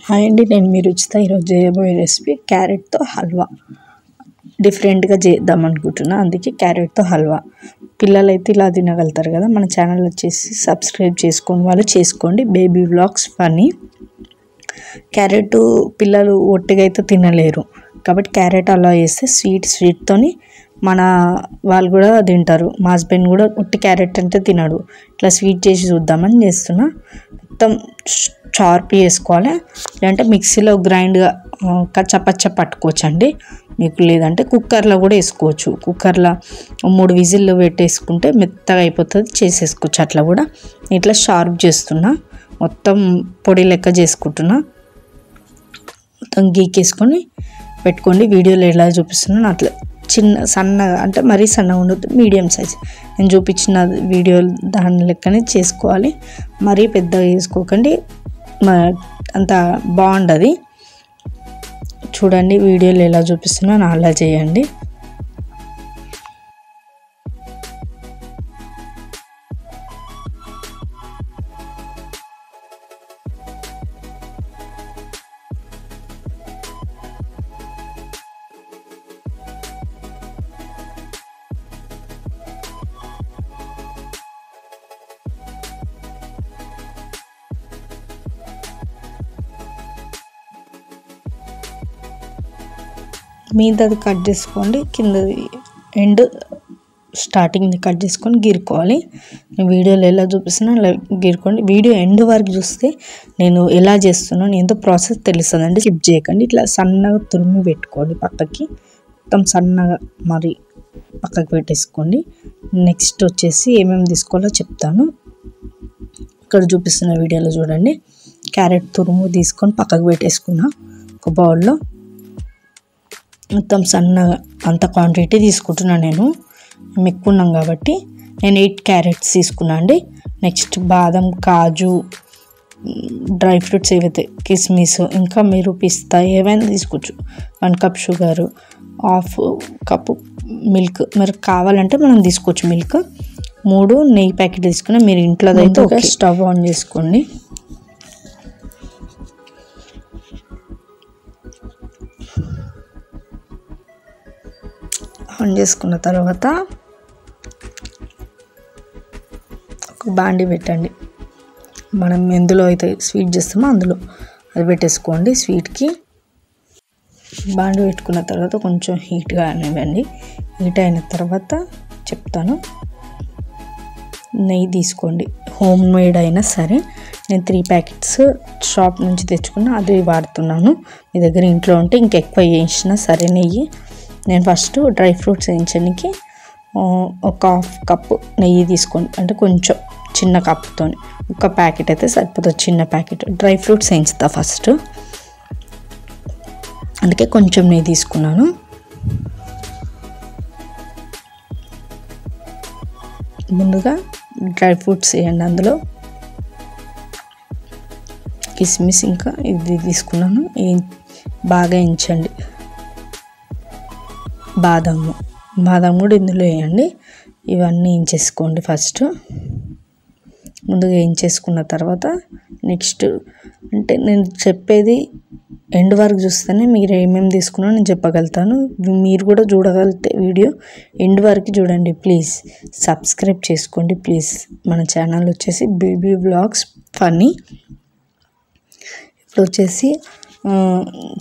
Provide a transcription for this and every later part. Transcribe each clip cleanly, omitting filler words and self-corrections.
Hi అండి, నేను మీ రుచిత ఈరోజు చేయబోయే రెసిపీ క్యారెట్తో హల్వా. డిఫరెంట్గా చేద్దాం అనుకుంటున్నా, అందుకే క్యారెట్తో హల్వా. పిల్లలు అయితే ఇలా తినగలుగుతారు కదా. మన ఛానల్ వచ్చేసి సబ్స్క్రైబ్ చేసుకోండి, వాళ్ళు చేసుకోండి. Baby vlogs funny. క్యారెట్ పిల్లలు ఒట్టిగా అయితే తినలేరు కాబట్టి క్యారెట్ హల్వా చేస్తే స్వీట్తోని మన వాళ్ళు కూడా తింటారు. మా హస్బెండ్ కూడా ఒట్టి క్యారెట్ అంటే తినడు. ఇట్లా స్వీట్ చేసి చూద్దామని చేస్తున్నా. మొత్తం చార్ప్ చేసుకోవాలి, లేదంటే మిక్సీలో గ్రైండ్గా కచ్చపచ్చ పట్టుకోవచ్చు అండి. మీకు లేదంటే కుక్కర్లో కూడా వేసుకోవచ్చు. కుక్కర్లో 3 విజిల్లు పెట్టేసుకుంటే మెత్తగా అయిపోతుంది, చేసేసుకోవచ్చు. అట్లా కూడా ఇట్లా షార్ప్ చేస్తున్నా, మొత్తం పొడి లెక్క చేసుకుంటున్నా. మొత్తం గీకేసుకొని పెట్టుకోండి. వీడియోలో ఎలా చూపిస్తున్నాను అట్లా సన్నగా, అంటే మరీ సన్నగా ఉండదు, మీడియం సైజ్. నేను చూపించిన వీడియో దాని లెక్కనే చేసుకోవాలి, మరీ పెద్దగా చేసుకోకండి, అంత బాగుండదు. చూడండి వీడియోలో ఎలా చూపిస్తున్నాను అలా చేయండి. మీదది కట్ చేసుకోండి, కిందది ఎండ్ స్టార్టింగ్ని కట్ చేసుకొని గీరుకోవాలి. నేను వీడియోలో ఎలా చూపిస్తున్నా అలా గీరుకోండి. వీడియో ఎండ్ వరకు చూస్తే నేను ఎలా చేస్తున్నాను ఎంతో ప్రాసెస్ తెలుస్తుందండి. స్కిప్ చేయకండి. ఇట్లా సన్నగా తురిమి పెట్టుకోండి పక్కకి, మొత్తం సన్నగా మరి పక్కకి పెట్టేసుకోండి. నెక్స్ట్ వచ్చేసి ఏమేమి తీసుకోవాలో చెప్తాను. ఇక్కడ చూపిస్తున్న వీడియోలో చూడండి. క్యారెట్ తురుము తీసుకొని పక్కకు పెట్టేసుకున్నా ఒక బౌల్లో. మొత్తం సన్నగా అంత క్వాంటిటీ తీసుకుంటున్నాను నేను, మేము ఎక్కువ ఉన్నాం కాబట్టి. నేను 8 క్యారెట్స్ తీసుకున్నా అండి. నెక్స్ట్ బాదం, కాజు, డ్రై ఫ్రూట్స్ ఏవైతే కిస్మిస్, ఇంకా మీరు పిస్తా ఏవైనా తీసుకోవచ్చు. 1 కప్ షుగరు, 1/2 కప్పు మిల్క్, మీరు కావాలంటే మనం తీసుకోవచ్చు మిల్క్. 3 నెయ్యి ప్యాకెట్ తీసుకున్నా, మీరు ఇంట్లో అయితే ఒక స్టవ్ ఆన్ చేసుకోండి. ఆన్ చేసుకున్న తర్వాత ఒక బాండి పెట్టండి. మనం ఎందులో అయితే స్వీట్ చేస్తామో అందులో అది పెట్టేసుకోండి. స్వీట్కి బాండి పెట్టుకున్న తర్వాత కొంచెం హీట్గా అనివ్వండి. హీట్ అయిన తర్వాత చెప్తాను. నెయ్యి తీసుకోండి, హోమ్ మేడ్ అయినా సరే. నేను 3 ప్యాకెట్స్ షాప్ నుంచి తెచ్చుకున్నా, అది వాడుతున్నాను. మీ దగ్గర ఇంట్లో ఉంటే ఇంకెక్కువ వేయించినా సరే నెయ్యి. నేను ఫస్ట్ డ్రై ఫ్రూట్స్ వేయించడానికి ఒక 1/2 కప్పు నెయ్యి తీసుకోండి, అంటే కొంచెం చిన్న కప్పుతో. 1 ప్యాకెట్ అయితే సరిపోతుంది, చిన్న ప్యాకెట్. డ్రై ఫ్రూట్స్ వేయించుతా ఫస్ట్, అందుకే కొంచెం నెయ్యి తీసుకున్నాను. ముందుగా డ్రై ఫ్రూట్స్ వేయండి, అందులో కిస్మిస్ ఇంకా ఇది తీసుకున్నాను, బాగా వేయించండి. బాదం కూడా ఇందులో వేయండి. ఇవన్నీ వేయించేసుకోండి ఫస్ట్. ముందుగా వేయించేసుకున్న తర్వాత నెక్స్ట్, అంటే నేను చెప్పేది ఎండ్ వరకు చూస్తేనే మీరు ఏమేమి తీసుకున్నా నేను చెప్పగలుగుతాను. మీరు కూడా చూడగలిగితే వీడియో ఎండ్ వరకు చూడండి. ప్లీజ్ సబ్స్క్రైబ్ చేసుకోండి ప్లీజ్. మన ఛానల్ వచ్చేసి బేబీ వ్లాగ్స్ ఫన్నీ. ఇప్పుడు వచ్చేసి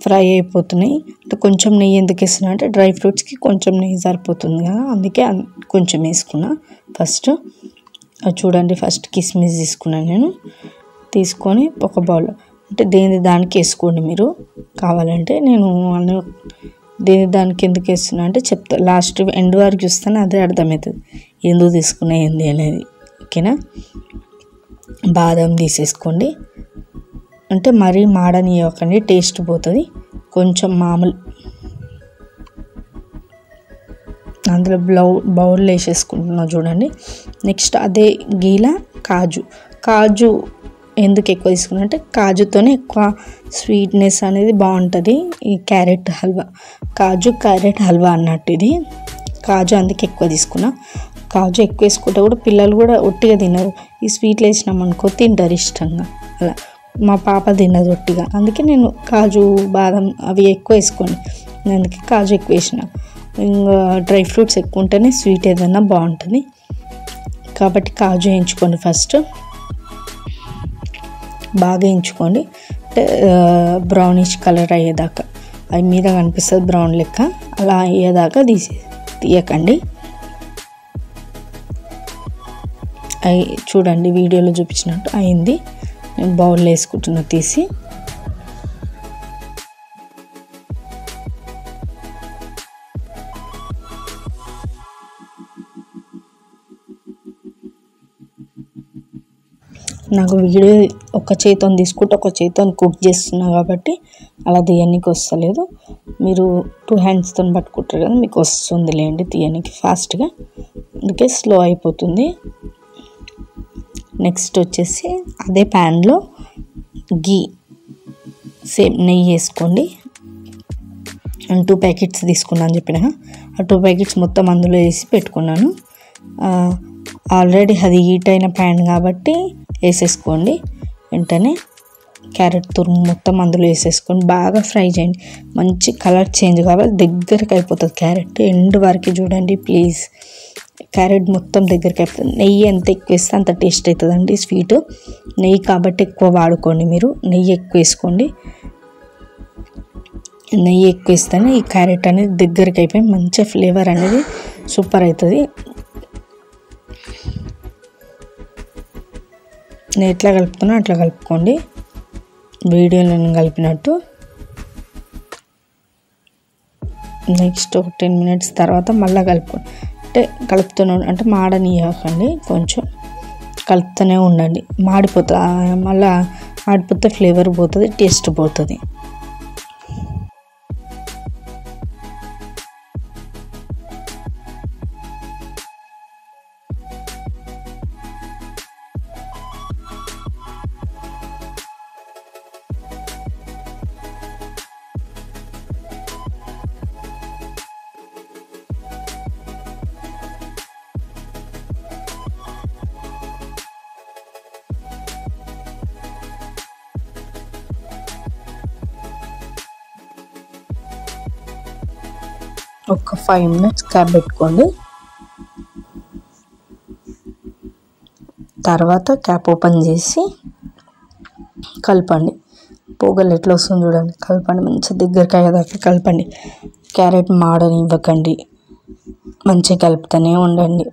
ఫ్రై అయిపోతున్నాయి. అంటే కొంచెం నెయ్యి ఎందుకు వేస్తున్నా అంటే డ్రై ఫ్రూట్స్కి కొంచెం నెయ్యి సరిపోతుంది కదా, అందుకే కొంచెం వేసుకున్నా ఫస్ట్. అది చూడండి, ఫస్ట్ కిస్మిస్ తీసుకున్నాను నేను. తీసుకొని ఒక బౌల్, అంటే దేని దానికి వేసుకోండి మీరు కావాలంటే. నేను దేని దానికి ఎందుకు వేస్తున్నా అంటే చెప్తా, లాస్ట్ ఎండ్ వరకు చూస్తాను, అదే అర్థమవుతుంది ఎందుకు తీసుకున్నా ఏంది అనేది. ఓకేనా. బాదం తీసేసుకోండి, అంటే మరీ మాడనివ్వకండి, టేస్ట్ పోతుంది. కొంచెం మామూలు అందులో బౌల్లో వేసేసుకుంటున్నా చూడండి. నెక్స్ట్ అదే గీలా కాజు ఎందుకు ఎక్కువ తీసుకున్నా అంటే కాజుతోనే ఎక్కువ స్వీట్నెస్ అనేది బాగుంటుంది ఈ క్యారెట్ హల్వా. క్యారెట్ హల్వా అన్నట్టు ఇది. కాజు అందుకే ఎక్కువ తీసుకున్నా. కాజు ఎక్కువ వేసుకుంటే కూడా పిల్లలు కూడా ఒట్టిగా తినరు, ఈ స్వీట్లు వేసినామనుకో తింటారు ఇష్టంగా. అలా మా పాప తినదు ఒట్టిగా, అందుకే నేను కాజు బాదం అవి ఎక్కువ వేసుకోండి, నేను అందుకే కాజు ఎక్కువ వేసిన. ఇంకా డ్రై ఫ్రూట్స్ ఎక్కువ ఉంటేనే స్వీట్ ఏదైనా బాగుంటుంది కాబట్టి కాజు వేయించుకోండి. ఫస్ట్ బాగా వేయించుకోండి, అంటే బ్రౌనిష్ కలర్ అయ్యేదాకా, అవి మీద కనిపిస్తుంది బ్రౌన్ లెక్క, అలా అయ్యేదాకా తీయకండి. అవి చూడండి వీడియోలో చూపించినట్టు అయింది. నేను బౌల్లో వేసుకుంటున్నా తీసి. నాకు వీడియో ఒక చేతితో తీసుకుంటే ఒక చేతితో కుక్ చేస్తున్నా కాబట్టి అలా తీయడానికి వస్తలేదు. మీరు 2 హ్యాండ్స్తో పట్టుకుంటారు కదా, మీకు వస్తుంది లేండి తీయడానికి ఫాస్ట్గా, అందుకే స్లో అయిపోతుంది. నెక్స్ట్ వచ్చేసి అదే ప్యాన్లో గీ సేమ్ నెయ్యి వేసుకోండి. 2 ప్యాకెట్స్ తీసుకున్నాను చెప్పిన, ఆ 2 ప్యాకెట్స్ మొత్తం అందులో వేసి పెట్టుకున్నాను. ఆల్రెడీ అది హీట్ అయిన ప్యాన్ కాబట్టి వేసేసుకోండి. వెంటనే క్యారెట్ తురుము మొత్తం అందులో వేసేసుకొని బాగా ఫ్రై చేయండి. మంచి కలర్ చేంజ్ కావాలి, దగ్గరికి అయిపోతుంది క్యారెట్. ఎండ్ వరకు చూడండి ప్లీజ్, క్యారెట్ మొత్తం దగ్గరికి అయిపోతుంది. నెయ్యి ఎంత ఎక్కువ వేస్తే అంత టేస్ట్ అవుతుందండి స్వీట్. నెయ్యి కాబట్టి ఎక్కువ వాడుకోండి, మీరు నెయ్యి ఎక్కువ వేసుకోండి. నెయ్యి ఎక్కువ వేస్తేనే ఈ క్యారెట్ అనేది దగ్గరికి అయిపోయి మంచి ఫ్లేవర్ అనేది సూపర్ అవుతుంది. నేను ఎట్లా కలుపుతున్నా అట్లా కలుపుకోండి, వీడియోలో నేను కలిపినట్టు. నెక్స్ట్ ఒక 10 మినిట్స్ తర్వాత మళ్ళీ కలుపుకోండి, అంటే కలుపుతూనే అంటే మాడనియకండి, కొంచెం కలుపుతూనే ఉండండి. మాడిపోతుంది, మళ్ళీ మాడిపోతే ఫ్లేవర్ పోతుంది, టేస్ట్ పోతుంది. ఒక 5 మినిట్స్ క్యాప్ పెట్టుకోండి. తర్వాత క్యాప్ ఓపెన్ చేసి కలపండి. పోగలు ఎట్లా వస్తుంది చూడండి, కలపండి, మంచిగా దగ్గరికి అయ్యేదాకా కలపండి. క్యారెట్ మాడనివ్వకండి, మంచిగా కలుపుతూనే ఉండండి.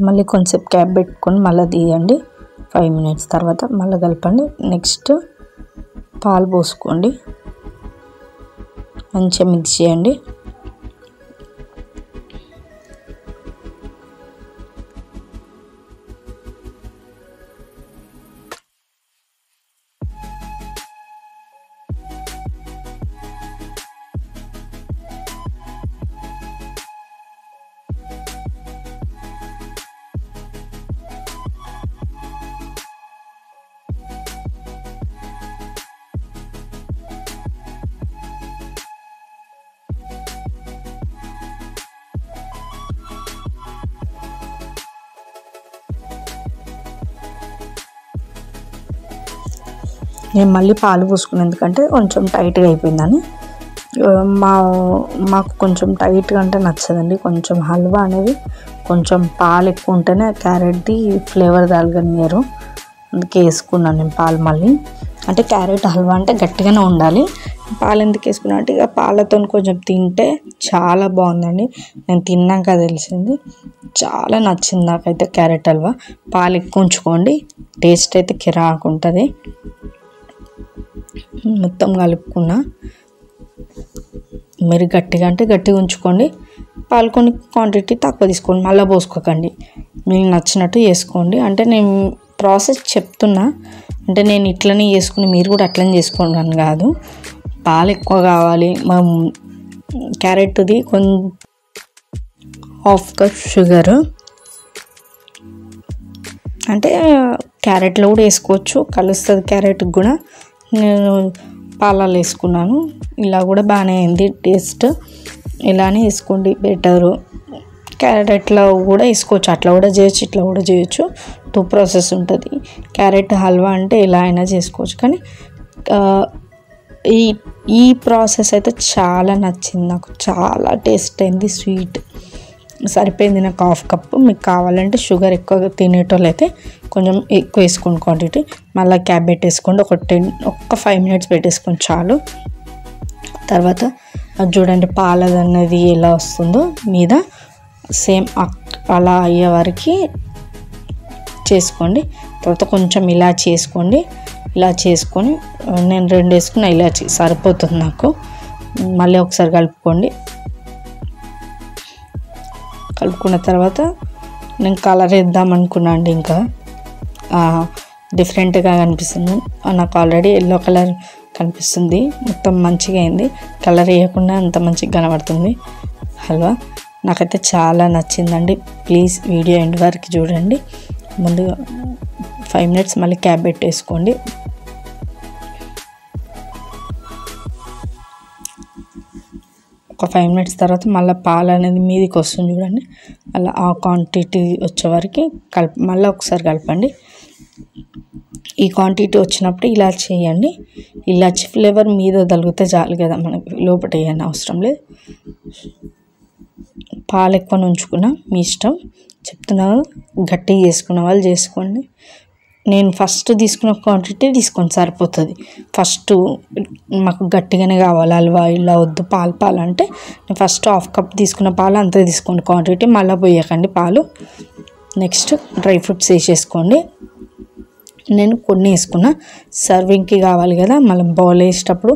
మళ్ళీ కొంచెం క్యాప్ పెట్టుకొని మళ్ళీ తీయండి. 5 మినిట్స్ తర్వాత మళ్ళీ కలపండి. నెక్స్ట్ పాలు పోసుకోండి, మంచిగా మిక్స్ చేయండి. నేను మళ్ళీ పాలు పోసుకున్నాను, ఎందుకంటే కొంచెం టైట్గా అయిపోయిందని. మాకు కొంచెం టైట్గా అంటే నచ్చదండి, కొంచెం హల్వా అనేది కొంచెం పాలు ఎక్కువ ఉంటేనే క్యారెట్ది ఫ్లేవర్ తగలనియరు, అందుకే వేసుకున్నాను నేను పాలు మళ్ళీ. అంటే క్యారెట్ హల్వా అంటే గట్టిగానే ఉండాలి. పాలు ఎందుకు వేసుకున్నా అంటే ఇక పాలతో కొంచెం తింటే చాలా బాగుందండి. నేను తిన్నాక తెలిసింది, చాలా నచ్చింది నాకైతే క్యారెట్ హల్వా. పాలు ఎక్కువ ఉంచుకోండి, టేస్ట్ అయితే కిరాకు ఉంటుంది. మొత్తం కలుపుకున్నా. మీరు గట్టిగా అంటే గట్టిగా ఉంచుకోండి, పాలు కొన్ని క్వాంటిటీ తక్కువ తీసుకోండి, మళ్ళీ పోసుకోకండి, మీకు నచ్చినట్టు చేసుకోండి. అంటే నేను ప్రాసెస్ చెప్తున్నా, అంటే నేను ఇట్లనే చేసుకుని మీరు కూడా అట్లనే చేసుకోండి అని కాదు. పాలు ఎక్కువ కావాలి, మనం క్యారెట్ది కొంచెం హాఫ్ కప్ షుగర్, అంటే క్యారెట్లో కూడా వేసుకోవచ్చు, కలుస్తుంది క్యారెట్కి కూడా. నేను పాలలో వేసుకున్నాను, ఇలా కూడా బాగానే అయింది టేస్ట్. ఇలానే వేసుకోండి బెటరు. క్యారెట్లో కూడా వేసుకోవచ్చు, అట్లా కూడా చేయొచ్చు, ఇట్లా కూడా చేయొచ్చు. 2 ప్రాసెస్ ఉంటుంది. క్యారెట్ హల్వా అంటే ఎలా అయినా చేసుకోవచ్చు, కానీ ఈ ప్రాసెస్ అయితే చాలా నచ్చింది నాకు, చాలా టేస్ట్ అయింది, స్వీట్ సరిపోయింది నాకు. Half cup. మీకు కావాలంటే షుగర్ ఎక్కువ తినేటోళ్ళు అయితే కొంచెం ఎక్కువ వేసుకోండి క్వాంటిటీ. మళ్ళీ క్యాప్ పెట్టేసుకోండి, ఒక 5 minutes పెట్టేసుకోండి చాలు. తర్వాత చూడండి పాలదన్నది ఎలా వస్తుందో మీద, సేమ్ అలా అయ్యే వరకు చేసుకోండి. తర్వాత కొంచెం ఇలా చేసుకోండి, ఇలా చేసుకొని నేను 2 వేసుకున్న ఇలాచి సరిపోతుంది నాకు. మళ్ళీ ఒకసారి కలుపుకోండి. కలుపుకున్న తర్వాత నేను కలర్ వేద్దాం అనుకున్నా అండి, ఇంకా డిఫరెంట్గా కనిపిస్తుంది నాకు. ఆల్రెడీ ఎల్లో కలర్ కనిపిస్తుంది, మొత్తం మంచిగా అయింది. కలర్ వేయకుండా అంత మంచిగా కనబడుతుంది హల్వా. నాకైతే చాలా నచ్చిందండి. ప్లీజ్ వీడియో ఎండ్ వరకు చూడండి. ముందుగా 5 minutes మళ్ళీ క్యాప్ పెట్టేసుకోండి. ఒక 5 minutes తర్వాత మళ్ళీ పాలు అనేది మీదికి వస్తుంది చూడండి, అలా ఆ క్వాంటిటీ వచ్చే వరకు మళ్ళీ ఒకసారి కలపండి. ఈ క్వాంటిటీ వచ్చినప్పుడు ఇలా చేయండి. ఇలాచి ఫ్లేవర్ మీద తగిలితే చాలు కదా, మనకి లోపల వేయని అవసరం లేదు. పాలు ఎక్కువ ఉంచుకున్నా మీ ఇష్టం, చెప్తున్నా గట్టిగా చేసుకున్న వాళ్ళు చేసుకోండి. నేను ఫస్ట్ తీసుకున్న క్వాంటిటీ తీసుకొని సరిపోతుంది. ఫస్ట్ మాకు గట్టిగానే కావాలి హల్వా, ఇలా వద్దు పాలు అంటే నేను ఫస్ట్ హాఫ్ కప్ తీసుకున్న పాలు అంతే తీసుకోండి క్వాంటిటీ, మళ్ళీ పోయకండి పాలు. నెక్స్ట్ డ్రై ఫ్రూట్స్ వేసేసుకోండి. నేను కొన్ని వేసుకున్నా, సర్వింగ్కి కావాలి కదా, మళ్ళీ బౌల్ వేసేటప్పుడు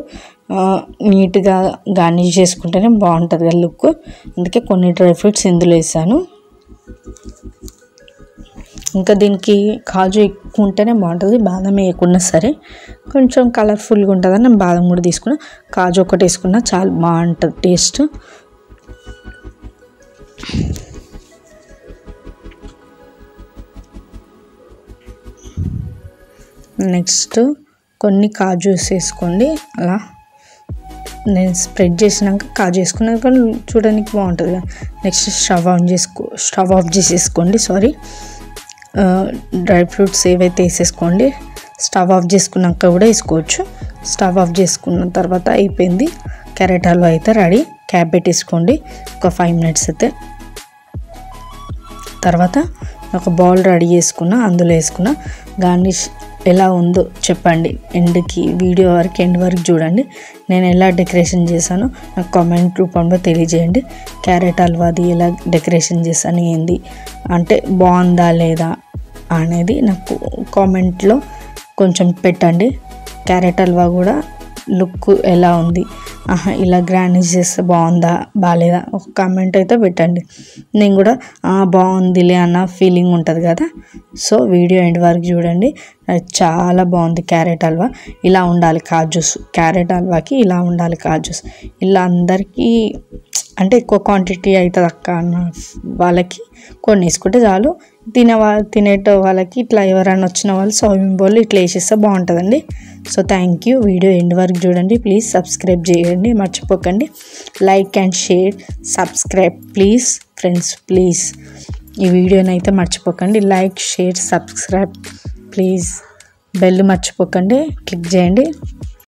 నీట్గా గార్నిష్ చేసుకుంటేనే బాగుంటుంది కదా లుక్. అందుకే కొన్ని డ్రై ఫ్రూట్స్ ఇందులో వేసాను. ఇంకా దీనికి కాజు ఎక్కువ ఉంటేనే బాగుంటుంది, బాదం వేయకున్నా సరే కొంచెం కలర్ఫుల్గా ఉంటుందని నేను బాదం కూడా తీసుకున్నా. కాజు ఒకటి వేసుకున్నా చాలా బాగుంటుంది టేస్ట్. నెక్స్ట్ కొన్ని కాజు వేసుకోండి. అలా నేను స్ప్రెడ్ చేసినాక కాజు వేసుకున్నాక కానీ చూడడానికి బాగుంటుంది కదా. నెక్స్ట్ స్టవ్ ఆఫ్ చేసేసుకోండి. డ్రై ఫ్రూట్స్ ఏవైతే వేసేసుకోండి. స్టవ్ ఆఫ్ చేసుకున్నాక కూడా వేసుకోవచ్చు. స్టవ్ ఆఫ్ చేసుకున్న తర్వాత అయిపోయింది, క్యారెట్ హల్వా అయితే రెడీ. క్యాప్ పెట్టేసుకోండి ఒక 5 minutes అయితే. తర్వాత ఒక బౌల్ రెడీ చేసుకున్నా, అందులో వేసుకున్న గార్నిష్ ఎలా ఉందో చెప్పండి. వీడియో ఎండ్ వరకు చూడండి. నేను ఎలా డెకరేషన్ చేశానో నాకు కామెంట్ రూపంలో తెలియజేయండి. క్యారెట్ హల్వాది ఎలా డెకరేషన్ చేశాను, ఏంది అంటే బాగుందా లేదా అనేది నాకు కామెంట్లో కొంచెం పెట్టండి. క్యారెట్ హల్వా కూడా లుక్ ఎలా ఉంది, ఇలా గ్రాండిష్ చేస్తే బాగుందా బాగాలేదా ఒక కామెంట్ అయితే పెట్టండి. నేను కూడా బాగుందిలే అన్న ఫీలింగ్ ఉంటుంది కదా. సో వీడియో ఎండ్ వరకు చూడండి. చాలా బాగుంది క్యారెట్ హల్వా. ఇలా ఉండాలి కాజూస్, క్యారెట్ హల్వాకి ఇలా ఉండాలి కాజూస్. ఇలా అందరికీ అంటే ఎక్కువ క్వాంటిటీ అవుతుంది అక్క అన్న వాళ్ళకి కొన్ని వేసుకుంటే చాలు. తినేట వాళ్ళకి ఇట్లా ఎవరైనా వచ్చిన వాళ్ళు సర్వింగ్ బౌల్ ఇట్లా వేసేస్తే బాగుంటుందండి. So thank you. Video end వరకు చూడండి. ప్లీజ్ సబ్స్క్రైబ్ చేయండి, మర్చిపోకండి. Like and share, subscribe please friends, please ఈ వీడియోని అయితే మర్చిపోకండి. Like, share, subscribe please. Bell మర్చిపోకండి, క్లిక్ చేయండి.